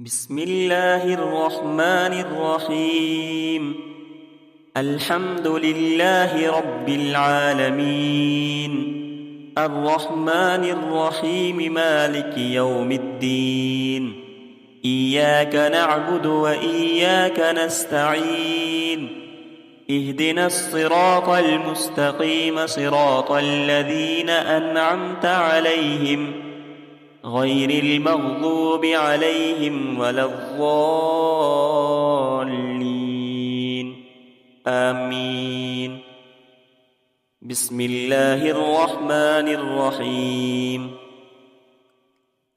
بسم الله الرحمن الرحيم. الحمد لله رب العالمين، الرحمن الرحيم، مالك يوم الدين. إياك نعبد وإياك نستعين. اهدنا الصراط المستقيم، صراط الذين أنعمت عليهم غير المغضوب عليهم ولا الضالين، آمين. بسم الله الرحمن الرحيم.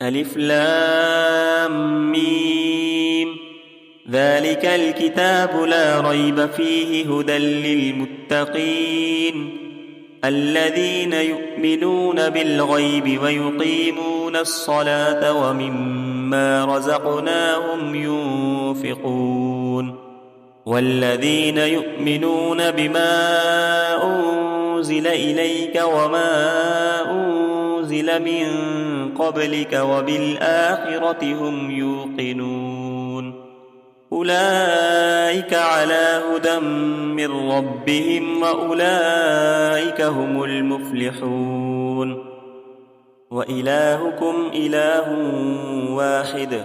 ألف لام ميم. ذلك الكتاب لا ريب فيه، هدى للمتقين الذين يؤمنون بالغيب ويقيمون الصلاة ومما رزقناهم ينفقون. والذين يؤمنون بما أنزل إليك وما أنزل من قبلك وبالآخرة هم يوقنون. أولئك على هدى من ربهم وأولئك هم المفلحون. وإلهكم إله واحد،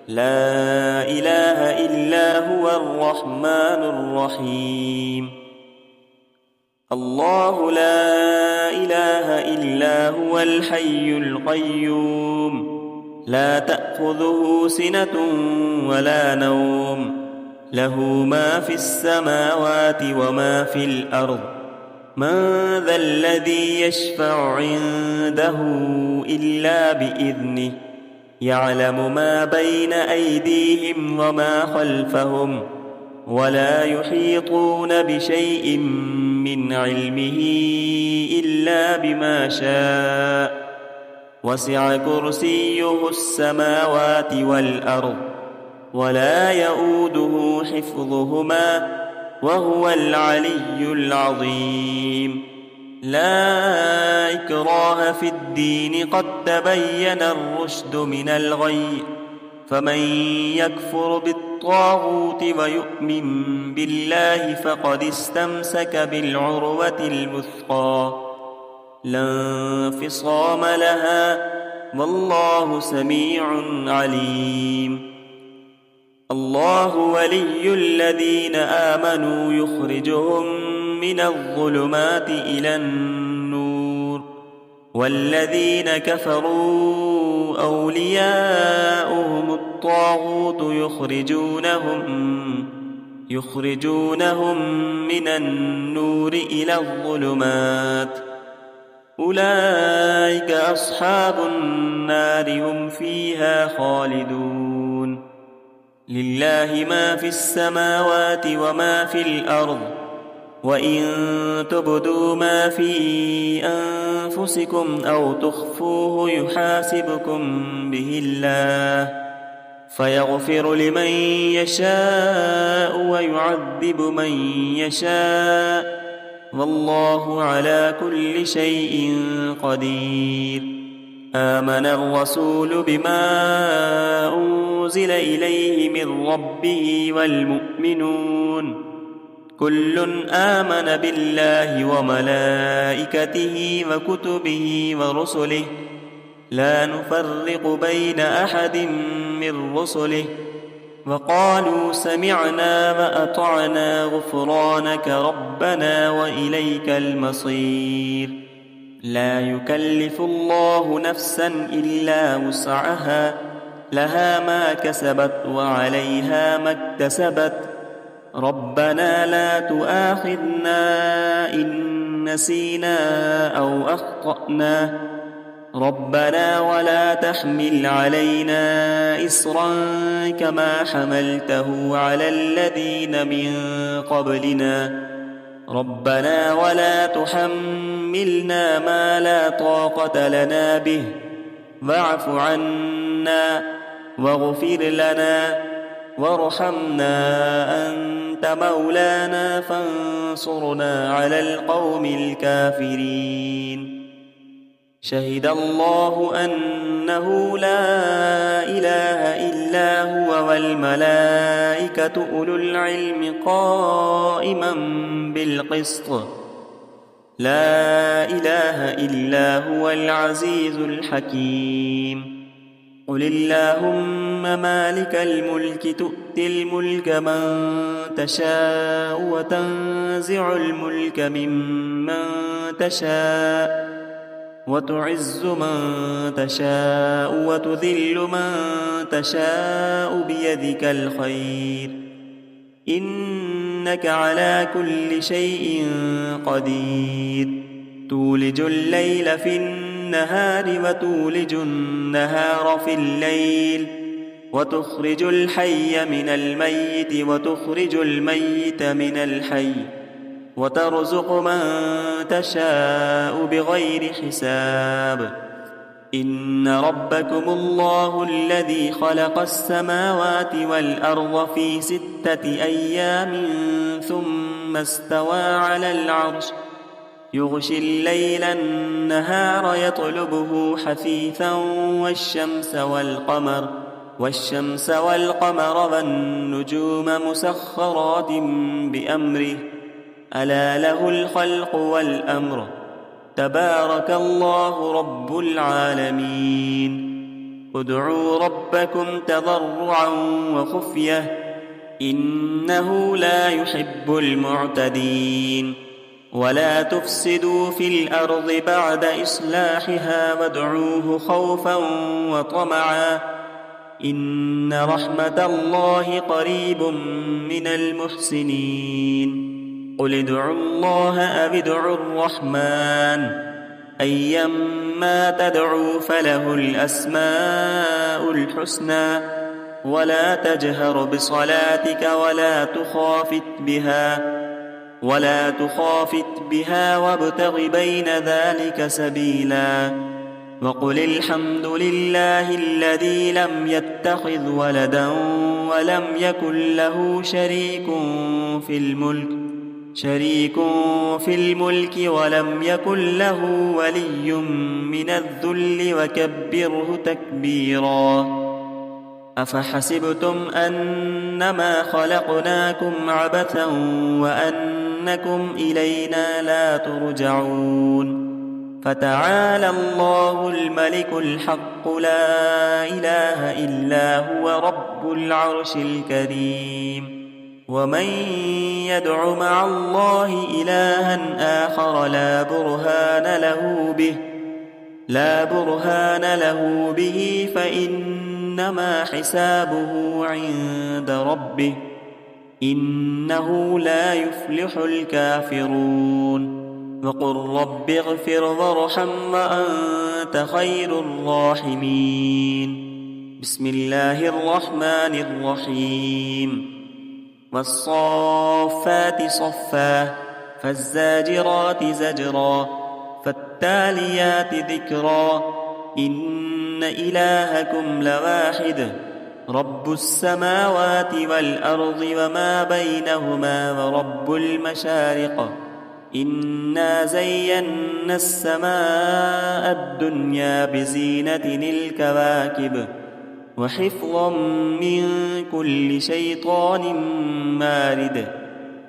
لا إله إلا هو الرحمن الرحيم. الله لا إله إلا هو الحي القيوم، لا تأخذه سنة ولا نوم، له ما في السماوات وما في الأرض. من ذا الذي يشفع عنده إلا بإذنه، يعلم ما بين أيديهم وما خلفهم، ولا يحيطون بشيء من علمه إلا بما شاء. وسع كرسيه السماوات والأرض، ولا يؤوده حفظهما، وهو العلي العظيم. لا إكراه في الدين، قد تبين الرشد من الغي. فمن يكفر بالطاغوت ويؤمن بالله فقد استمسك بالعروة الوثقى، لا انفصام لها، والله سميع عليم. الله ولي الذين آمنوا، يخرجهم من الظلمات إلى النور. والذين كفروا أولياؤهم الطاغوت، يخرجونهم من النور إلى الظلمات. أولئك أصحاب النار، هم فيها خالدون. لله ما في السماوات وما في الأرض، وإن تبدوا ما في أنفسكم أو تخفوه يحاسبكم به الله، فيغفر لمن يشاء ويعذب من يشاء، والله على كل شيء قدير. آمن الرسول بما أنزل إليه من ربه والمؤمنون، كل آمن بالله وملائكته وكتبه ورسله، لا نفرق بين أحد من رسله، وقالوا سمعنا وأطعنا غفرانك ربنا وإليك المصير. لا يكلف الله نفسا إلا وسعها، لها ما كسبت وعليها ما اكتسبت. ربنا لا تؤاخذنا إن نسينا أو أخطأنا، ربنا ولا تحمل علينا إصرا كما حملته على الذين من قبلنا، ربنا ولا تحملنا ما لا طاقة لنا به، واعف عنا واغفر لنا وارحمنا، أنت مولانا فانصرنا على القوم الكافرين. شهد الله أن أنه لا إله إلا هو والملائكة أولو العلم قائما بالقسط لا إله إلا هو العزيز الحكيم قل اللهم مالك الملك تؤتي الملك من تشاء وتنزع الملك ممن تشاء وتعز من تشاء وتذل من تشاء بيدك الخير إنك على كل شيء قدير تولج الليل في النهار وتولج النهار في الليل وتخرج الحي من الميت وتخرج الميت من الحي وترزق من تشاء بغير حساب إن ربكم الله الذي خلق السماوات والأرض في 6 أيام ثم استوى على العرش يغشي الليل النهار يطلبه حثيثا والشمس والقمر والنجوم مسخرات بأمره ألا له الخلق والأمر تبارك الله رب العالمين ادعوا ربكم تضرعا وخفية إنه لا يحب المعتدين ولا تفسدوا في الأرض بعد إصلاحها وادعوه خوفا وطمعا إن رحمة الله قريب من المحسنين قل ادعوا الله أو ادعوا الرحمن أيما تدعوا فله الأسماء الحسنى ولا تجهر بصلاتك ولا تخافت بها وابتغ بين ذلك سبيلا وقل الحمد لله الذي لم يتخذ ولدا ولم يكن له شريك في الملك ولم يكن له ولي من الذل وكبره تكبيرا أفحسبتم أنما خلقناكم عبثا وأنكم إلينا لا ترجعون فتعالى الله الملك الحق لا إله إلا هو رب العرش الكريم ومن يدع مع الله إلها آخر لا برهان له به فإنما حسابه عند ربه إنه لا يفلح الكافرون وقل رب اغفر وارحم وأنت خير الراحمين بسم الله الرحمن الرحيم والصافات صفا فالزاجرات زجرا فالتاليات ذكرا إن إلهكم لواحد رب السماوات والأرض وما بينهما ورب المشارق إنا زينا السماء الدنيا بزينة الكواكب وحفظا من كل شيطان مارد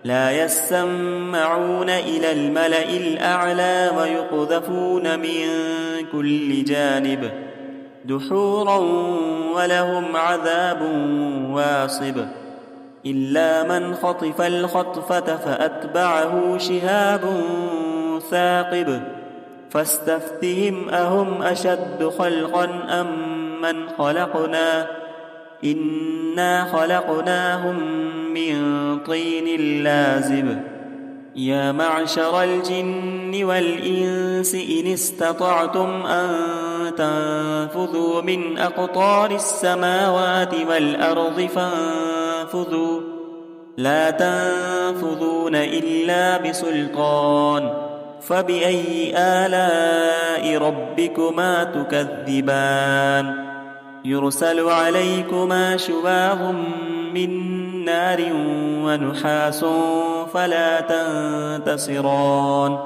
لا يسمعون إلى الملأ الأعلى ويقذفون من كل جانب دحورا ولهم عذاب واصب إلا من خطف الخطفة فأتبعه شهاب ثاقب فاستفتهم أهم أشد خلقا أم من خلقنا إنا خلقناهم من طين لازب يا معشر الجن والإنس إن استطعتم أن تنفذوا من أقطار السماوات والأرض فانفذوا لا تنفذون إلا بسلطان فبأي آلاء ربكما تكذبان يرسل عليكما شواظ من نار ونحاس فلا تنتصران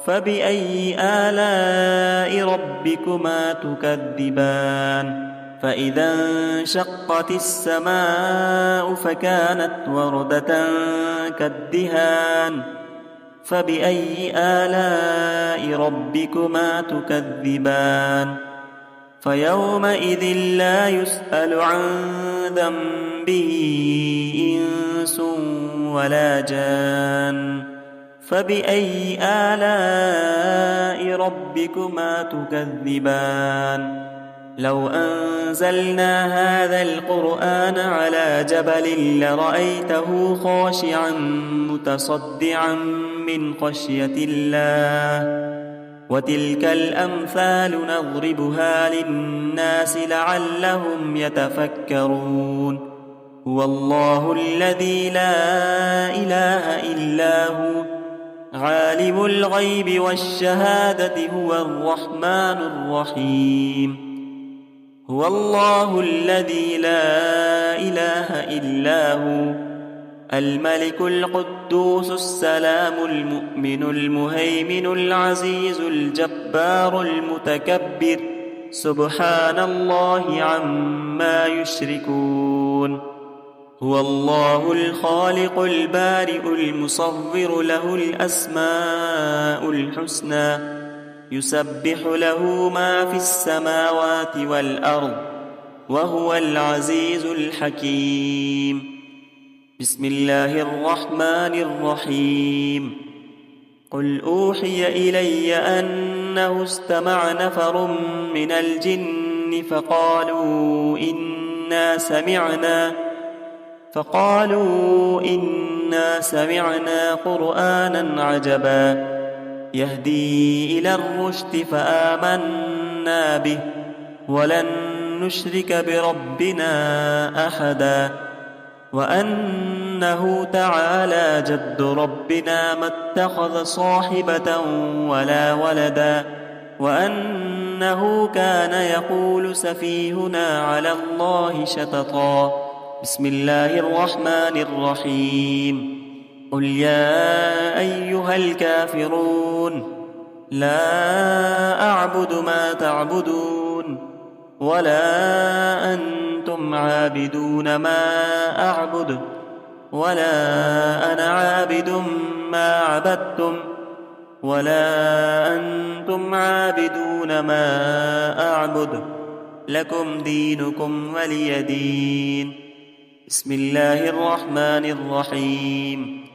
فبأي آلاء ربكما تكذبان فإذا انشقت السماء فكانت وردة كالدهان فبأي آلاء ربكما تكذبان فيومئذ لا يسأل عن ذنبه إنس ولا جان فبأي آلاء ربكما تكذبان لو أنزلنا هذا القرآن على جبل لرأيته خاشعا متصدعا من خشية الله وتلك الأمثال نضربها للناس لعلهم يتفكرون هو الله الذي لا إله إلا هو عالم الغيب والشهادة هو الرحمن الرحيم هو الله الذي لا إله إلا هو الملك القدوس السلام المؤمن المهيمن العزيز الجبار المتكبر سبحان الله عما يشركون هو الله الخالق البارئ المصور له الأسماء الحسنى يسبح له ما في السماوات والأرض وهو العزيز الحكيم بسم الله الرحمن الرحيم قل أوحي إلي أنه استمع نفر من الجن فقالوا إنا سمعنا قرآنا عجبا يهدي إلى الرشد فآمنا به ولن نشرك بربنا أحدا وأنه تعالى جد ربنا ما اتخذ صاحبة ولا ولدا وأنه كان يقول سفيهنا على الله شططا بسم الله الرحمن الرحيم قل يا أيها الكافرون لا أعبد ما تعبدون ولا أنتم عابدون ما أعبد ولا أنا عابد ما عبدتم ولا أنتم عابدون ما أعبد لكم دينكم ولي دين بسم الله الرحمن الرحيم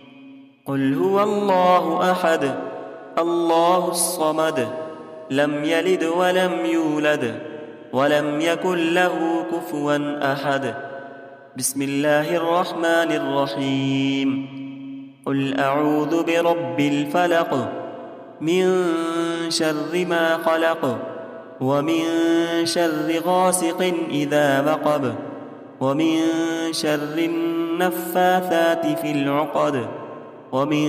قل هو الله أحد الله الصمد لم يلد ولم يولد ولم يكن له كفوا أحد بسم الله الرحمن الرحيم قل أعوذ برب الفلق من شر ما خلق ومن شر غاسق إذا وقب ومن شر النفاثات في العقد ومن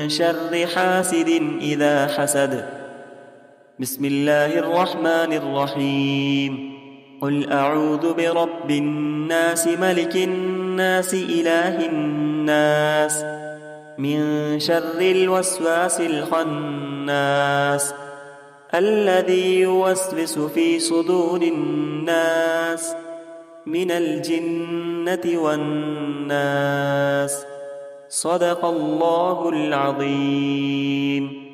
شر حاسد إذا حسد بسم الله الرحمن الرحيم قل أعوذ برب الناس ملك الناس إله الناس من شر الوسواس الخناس الذي يوسوس في صدور الناس من الجنة والناس صدق الله العظيم.